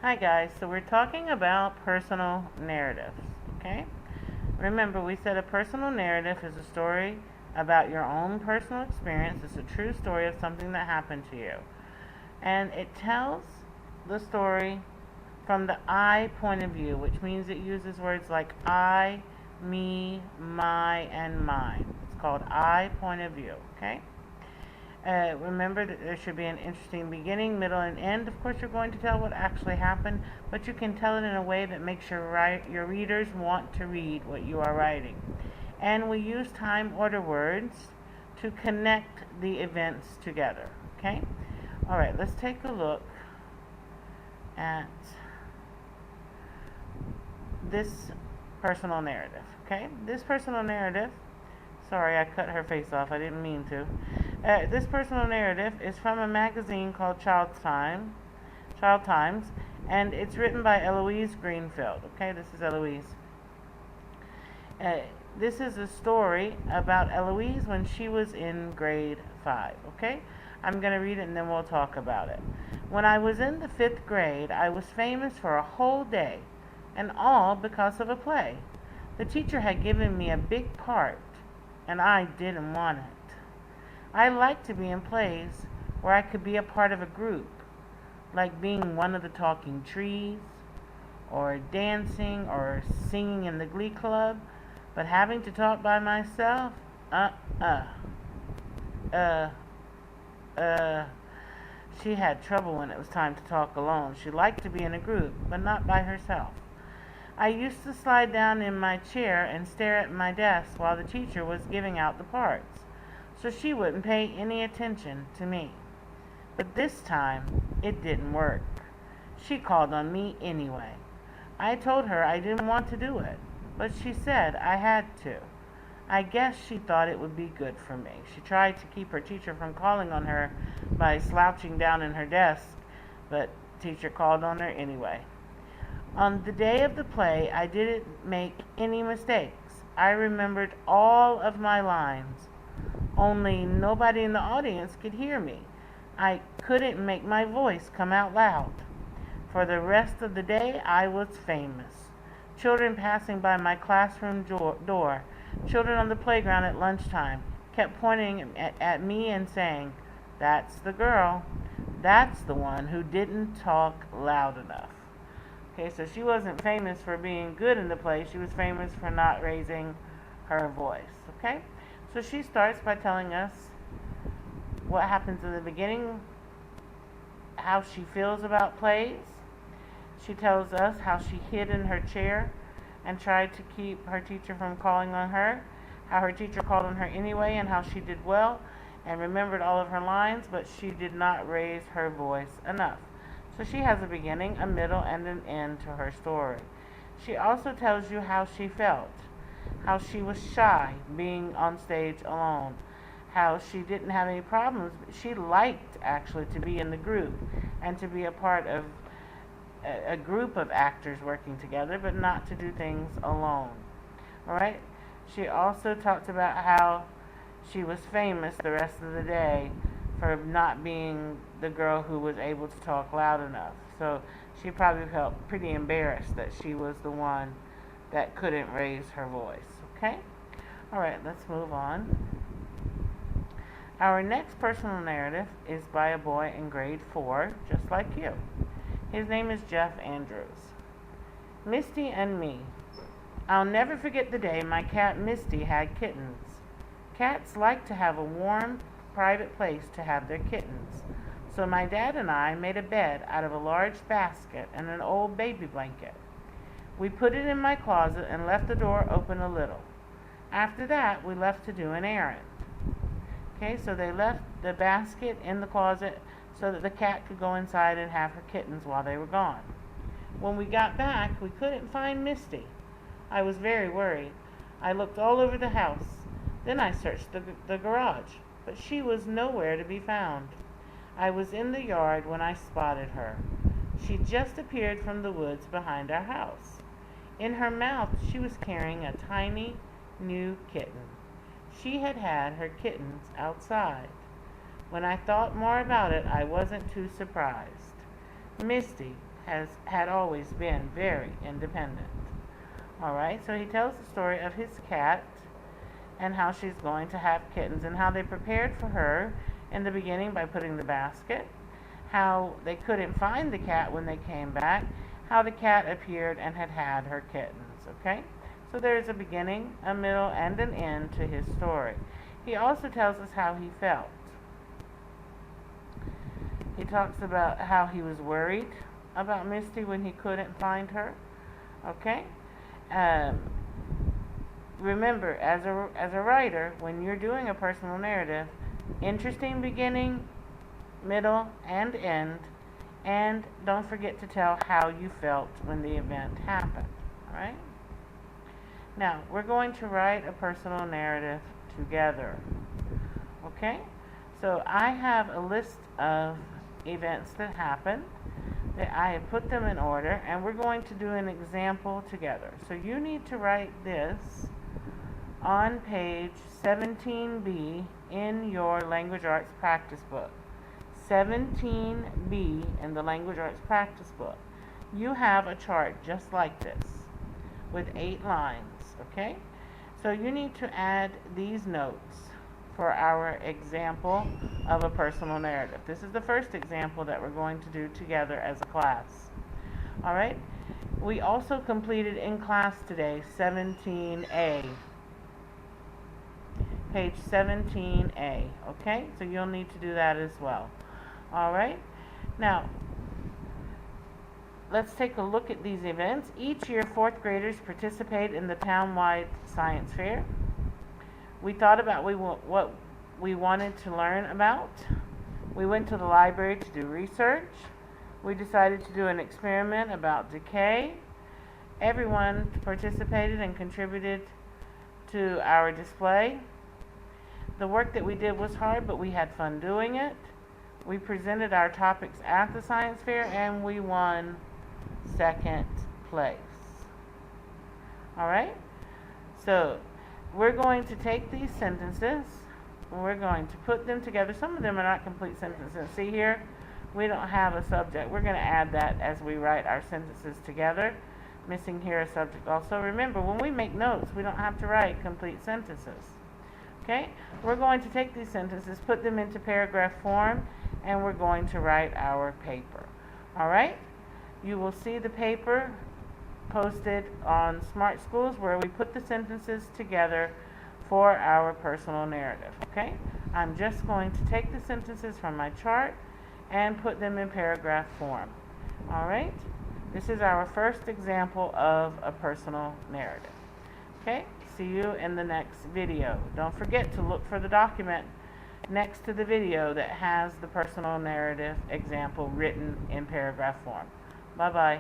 Hi guys, so we're talking about personal narratives, okay? Remember, we said a personal narrative is a story about your own personal experience. It's a true story of something that happened to you. And it tells the story from the I point of view, which means it uses words like I, me, my, and mine. It's called I point of view, okay? Remember that there should be an interesting beginning, middle, and end. Of course, you're going to tell what actually happened, but you can tell it in a way that makes your readers want to read what you are writing. And we use time order words to connect the events together. Okay? All right, let's take a look at this personal narrative. Okay? This personal narrative, sorry, I cut her face off. I didn't mean to. This personal narrative is from a magazine called Child Times, and it's written by Eloise Greenfield. Okay, this is Eloise. This is a story about Eloise when she was in grade 5. Okay, I'm going to read it and then we'll talk about it. When I was in the 5th grade, I was famous for a whole day, and all because of a play. The teacher had given me a big part, and I didn't want it. I like to be in plays where I could be a part of a group, like being one of the talking trees, or dancing or singing in the glee club, but having to talk by myself, she had trouble when it was time to talk alone. She liked to be in a group, but not by herself. I used to slide down in my chair and stare at my desk while the teacher was giving out the parts, so she wouldn't pay any attention to me. But this time, it didn't work. She called on me anyway. I told her I didn't want to do it, but she said I had to. I guess she thought it would be good for me. She tried to keep her teacher from calling on her by slouching down in her desk, but teacher called on her anyway. On the day of the play, I didn't make any mistakes. I remembered all of my lines. Only nobody in the audience could hear me. I couldn't make my voice come out loud. For the rest of the day, I was famous. Children passing by my classroom door, children on the playground at lunchtime, kept pointing at me and saying, "That's the girl. That's the one who didn't talk loud enough." Okay, so she wasn't famous for being good in the play. She was famous for not raising her voice. Okay? So she starts by telling us what happens in the beginning, how she feels about plays. She tells us how she hid in her chair and tried to keep her teacher from calling on her, how her teacher called on her anyway, and how she did well and remembered all of her lines, but she did not raise her voice enough. So she has a beginning, a middle, and an end to her story. She also tells you how she felt, how she was shy being on stage alone, how she didn't have any problems. She liked actually to be in the group and to be a part of a group of actors working together, but not to do things alone. All right? She also talked about how she was famous the rest of the day for not being the girl who was able to talk loud enough. So she probably felt pretty embarrassed that she was the one that couldn't raise her voice. Okay? All right, let's move on. Our next personal narrative is by a boy in grade 4, just like you. His name is Jeff Andrews. Misty and me. I'll never forget the day my cat Misty had kittens. Cats like to have a warm, private place to have their kittens. So my dad and I made a bed out of a large basket and an old baby blanket. We put it in my closet and left the door open a little. After that, we left to do an errand. Okay, so they left the basket in the closet so that the cat could go inside and have her kittens while they were gone. When we got back, we couldn't find Misty. I was very worried. I looked all over the house. Then I searched the garage, but she was nowhere to be found. I was in the yard when I spotted her. She just appeared from the woods behind our house. In her mouth, she was carrying a tiny, new kitten. She had had her kittens outside. When I thought more about it, I wasn't too surprised. Misty, had always been very independent. Alright, so he tells the story of his cat and how she's going to have kittens and how they prepared for her in the beginning by putting the basket, how they couldn't find the cat when they came back, how the cat appeared and had her kittens, okay? So there's a beginning, a middle, and an end to his story. He also tells us how he felt. He talks about how he was worried about Misty when he couldn't find her, okay? Remember, as a writer, when you're doing a personal narrative, interesting beginning, middle, and end, and don't forget to tell how you felt when the event happened. Alright? Now, we're going to write a personal narrative together. Okay? So I have a list of events that happened, that I have put them in order, and we're going to do an example together. So you need to write this on page 17B in your Language Arts Practice Book. 17B in the Language Arts Practice Book. You have a chart just like this with 8 lines, okay? So you need to add these notes for our example of a personal narrative. This is the first example that we're going to do together as a class. All right? We also completed in class today 17A. Page 17A, okay? So you'll need to do that as well. All right? Now, let's take a look at these events. Each year, 4th graders participate in the town-wide science fair. We thought about what we wanted to learn about. We went to the library to do research. We decided to do an experiment about decay. Everyone participated and contributed to our display. The work that we did was hard, but we had fun doing it. We presented our topics at the science fair, and we won 2nd place. All right? So we're going to take these sentences, we're going to put them together. Some of them are not complete sentences. See here, we don't have a subject. We're going to add that as we write our sentences together. Missing here a subject also. Remember, when we make notes, we don't have to write complete sentences. Okay? We're going to take these sentences, put them into paragraph form, and we're going to write our paper. All right? You will see the paper posted on Smart Schools where we put the sentences together for our personal narrative. Okay? I'm just going to take the sentences from my chart and put them in paragraph form. All right? This is our first example of a personal narrative. Okay? See you in the next video. Don't forget to look for the document next to the video that has the personal narrative example written in paragraph form. Bye-bye.